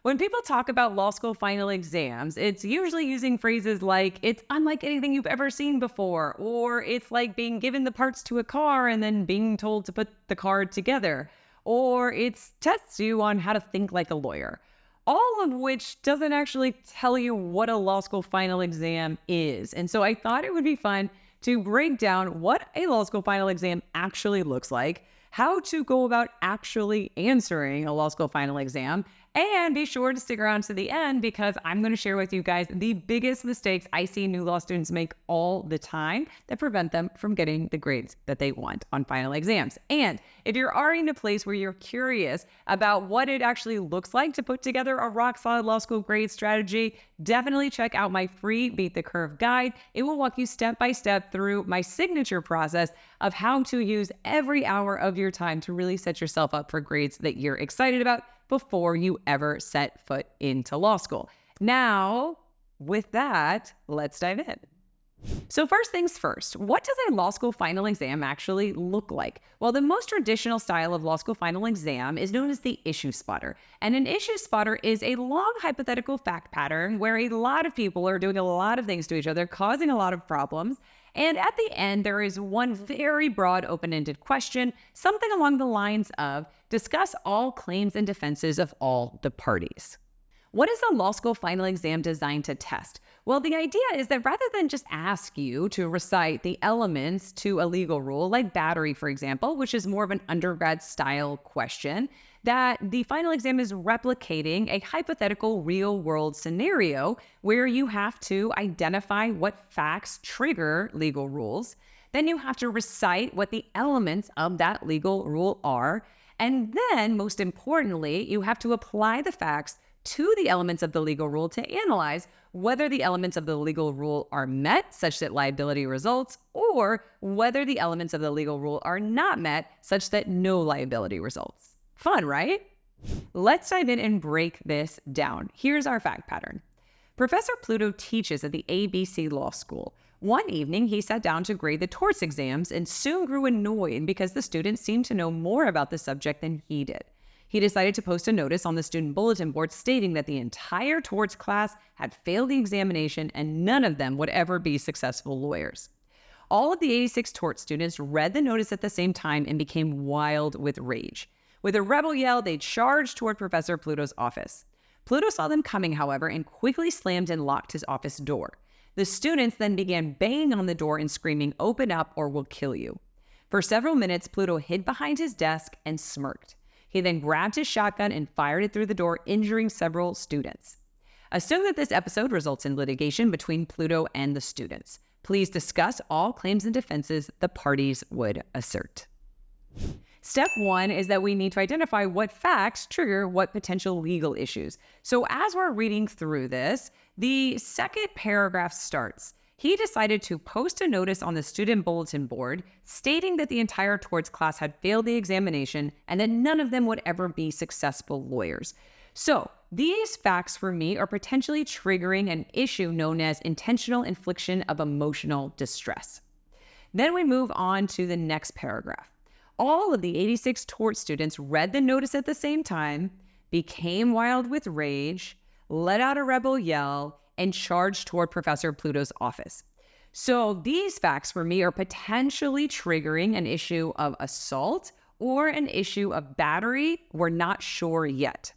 When people talk about law school final exams, it's usually using phrases like, it's unlike anything you've ever seen before, or it's like being given the parts to a car and then being told to put the car together, or it's tests you on how to think like a lawyer. All of which doesn't actually tell you what a law school final exam is. And so I thought it would be fun to break down what a law school final exam actually looks like, how to go about actually answering a law school final exam, and be sure to stick around to the end because I'm going to share with you guys the biggest mistakes I see new law students make all the time that prevent them from getting the grades that they want on final exams. And if you're already in a place where you're curious about what it actually looks like to put together a rock solid law school grade strategy, definitely check out my free Beat the Curve guide. It will walk you step by step through my signature process of how to use every hour of your time to really set yourself up for grades that you're excited about before you ever set foot into law school. Now, with that, let's dive in. So first things first, what does a law school final exam actually look like? Well, the most traditional style of law school final exam is known as the issue spotter. And an issue spotter is a long hypothetical fact pattern where a lot of people are doing a lot of things to each other, causing a lot of problems. And at the end, there is one very broad open-ended question, something along the lines of, discuss all claims and defenses of all the parties. What is a law school final exam designed to test? Well, the idea is that rather than just ask you to recite the elements to a legal rule, like battery, for example, which is more of an undergrad style question, that the final exam is replicating a hypothetical real world scenario where you have to identify what facts trigger legal rules. Then you have to recite what the elements of that legal rule are. And then, most importantly, you have to apply the facts to the elements of the legal rule to analyze whether the elements of the legal rule are met such that liability results, or whether the elements of the legal rule are not met such that no liability results. Fun, right? Let's dive in and break this down. Here's our fact pattern. Professor Pluto teaches at the ABC Law School. One evening, he sat down to grade the torts exams and soon grew annoyed because the students seemed to know more about the subject than he did. He decided to post a notice on the student bulletin board stating that the entire torts class had failed the examination and none of them would ever be successful lawyers. All of the 86 tort students read the notice at the same time and became wild with rage. With a rebel yell, they charged toward Professor Pluto's office. Pluto saw them coming, however, and quickly slammed and locked his office door. The students then began banging on the door and screaming, "Open up or we'll kill you." For several minutes, Pluto hid behind his desk and smirked. He then grabbed his shotgun and fired it through the door, injuring several students. Assume that this episode results in litigation between Pluto and the students. Please discuss all claims and defenses the parties would assert. Step one is that we need to identify what facts trigger what potential legal issues. So as we're reading through this, the second paragraph starts. He decided to post a notice on the student bulletin board stating that the entire torts class had failed the examination and that none of them would ever be successful lawyers. So these facts for me are potentially triggering an issue known as intentional infliction of emotional distress. Then we move on to the next paragraph. All of the 86 tort students read the notice at the same time, became wild with rage, let out a rebel yell, and charged toward Professor Pluto's office. So these facts for me are potentially triggering an issue of assault or an issue of battery. We're not sure yet.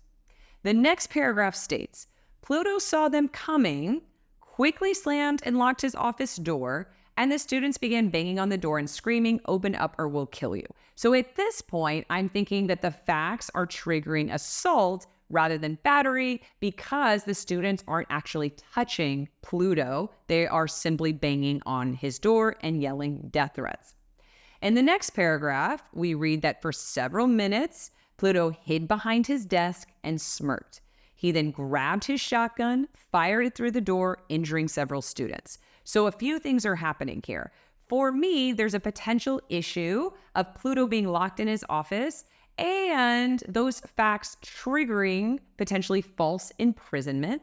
The next paragraph states, Pluto saw them coming, quickly slammed and locked his office door, and the students began banging on the door and screaming, "Open up or we'll kill you." So at this point, I'm thinking that the facts are triggering assault rather than battery because the students aren't actually touching Pluto. They are simply banging on his door and yelling death threats. In the next paragraph, we read that for several minutes, Pluto hid behind his desk and smirked. He then grabbed his shotgun, fired it through the door, injuring several students. So a few things are happening here. For me, there's a potential issue of Pluto being locked in his office and those facts triggering potentially false imprisonment.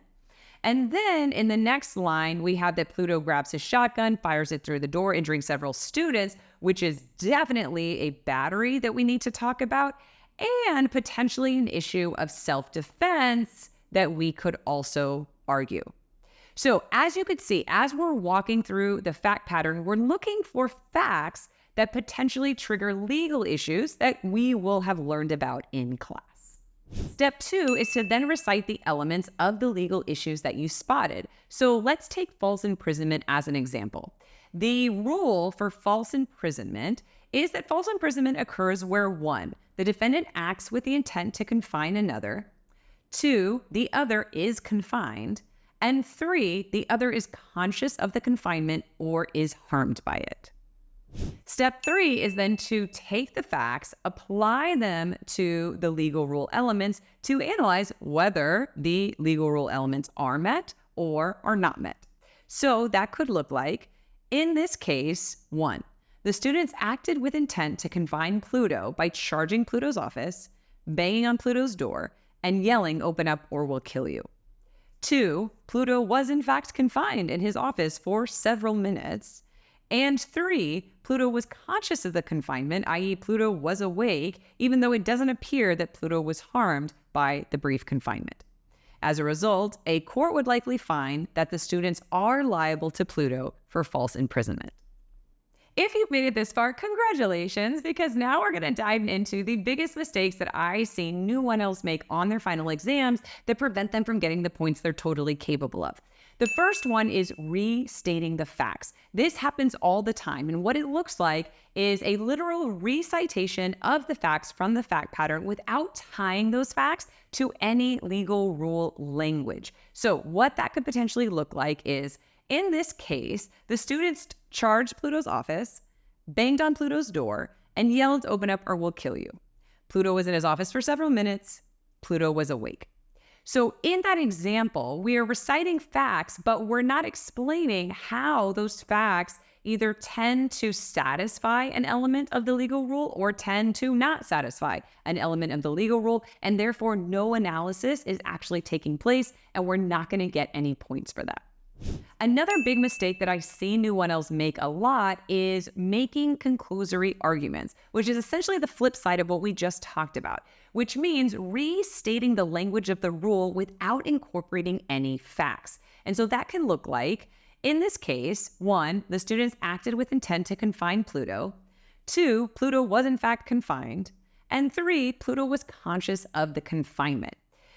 And then in the next line, we have that Pluto grabs his shotgun, fires it through the door, injuring several students, which is definitely a battery that we need to talk about, and potentially an issue of self-defense that we could also argue. So as you could see, as we're walking through the fact pattern, we're looking for facts that potentially trigger legal issues that we will have learned about in class. Step 2 is to then recite the elements of the legal issues that you spotted. So let's take false imprisonment as an example. The rule for false imprisonment is that false imprisonment occurs where 1, the defendant acts with the intent to confine another, 2, the other is confined, and 3, the other is conscious of the confinement or is harmed by it. Step 3 is then to take the facts, apply them to the legal rule elements to analyze whether the legal rule elements are met or are not met. So that could look like, in this case, 1, the students acted with intent to confine Pluto by charging Pluto's office, banging on Pluto's door, and yelling, "Open up or we'll kill you." 2, Pluto was in fact confined in his office for several minutes. And 3, Pluto was conscious of the confinement, i.e. Pluto was awake, even though it doesn't appear that Pluto was harmed by the brief confinement. As a result, a court would likely find that the students are liable to Pluto for false imprisonment. If you've made it this far, congratulations, because now we're going to dive into the biggest mistakes that I see new 1Ls make on their final exams that prevent them from getting the points they're totally capable of. The first one is restating the facts. This happens all the time, and what it looks like is a literal recitation of the facts from the fact pattern without tying those facts to any legal rule language. So what that could potentially look like is, in this case, the students charged Pluto's office, banged on Pluto's door, and yelled, "Open up or we'll kill you." Pluto was in his office for several minutes. Pluto was awake. So in that example, we are reciting facts, but we're not explaining how those facts either tend to satisfy an element of the legal rule or tend to not satisfy an element of the legal rule, and therefore no analysis is actually taking place, and we're not going to get any points for that. Another big mistake that I see new 1Ls make a lot is making conclusory arguments, which is essentially the flip side of what we just talked about, which means restating the language of the rule without incorporating any facts. And so that can look like, in this case, 1, the students acted with intent to confine Pluto, 2, Pluto was in fact confined, and 3, Pluto was conscious of the confinement.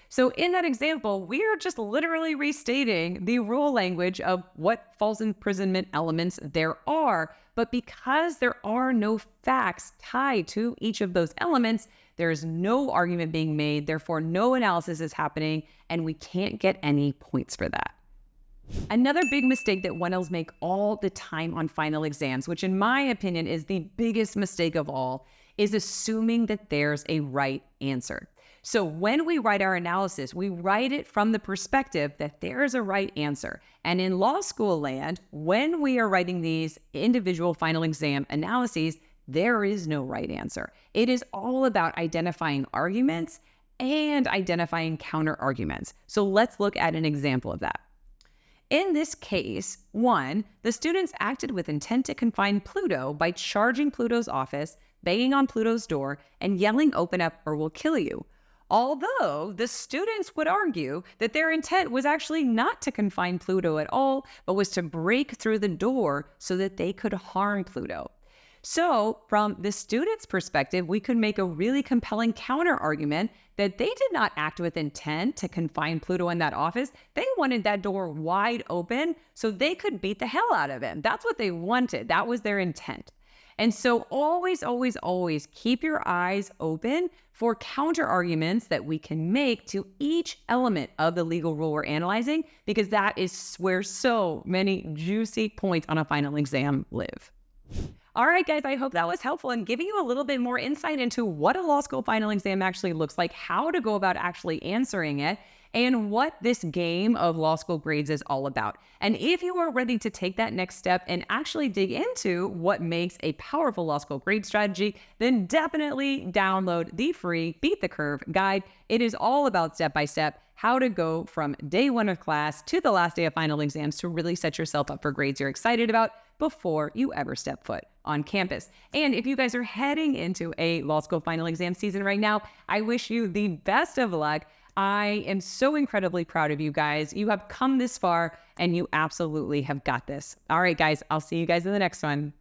So in that example, we are just literally restating the rule language of what false imprisonment elements there are. But because there are no facts tied to each of those elements, there's no argument being made, therefore no analysis is happening, and we can't get any points for that. Another big mistake that 1Ls make all the time on final exams, which in my opinion is the biggest mistake of all, is assuming that there's a right answer. So when we write our analysis, we write it from the perspective that there is a right answer. And in law school land, when we are writing these individual final exam analyses, there is no right answer. It is all about identifying arguments and identifying counter arguments. So let's look at an example of that. In this case, 1, the students acted with intent to confine Pluto by charging Pluto's office, banging on Pluto's door, and yelling, "Open up or we'll kill you." Although the students would argue that their intent was actually not to confine Pluto at all, but was to break through the door so that they could harm Pluto. So from the student's perspective, we could make a really compelling counter argument that they did not act with intent to confine Pluto in that office. They wanted that door wide open so they could beat the hell out of him. That's what they wanted. That was their intent. And so always, always, always keep your eyes open for counter arguments that we can make to each element of the legal rule we're analyzing, because that is where so many juicy points on a final exam live. All right, guys, I hope that was helpful in giving you a little bit more insight into what a law school final exam actually looks like, how to go about actually answering it, and what this game of law school grades is all about. And if you are ready to take that next step and actually dig into what makes a powerful law school grade strategy, then definitely download the free Beat the Curve guide. It is all about step-by-step how to go from day 1 of class to the last day of final exams to really set yourself up for grades you're excited about before you ever step foot on campus. And if you guys are heading into a law school final exam season right now, I wish you the best of luck. I am so incredibly proud of you guys. You have come this far and you absolutely have got this. All right, guys, I'll see you guys in the next one.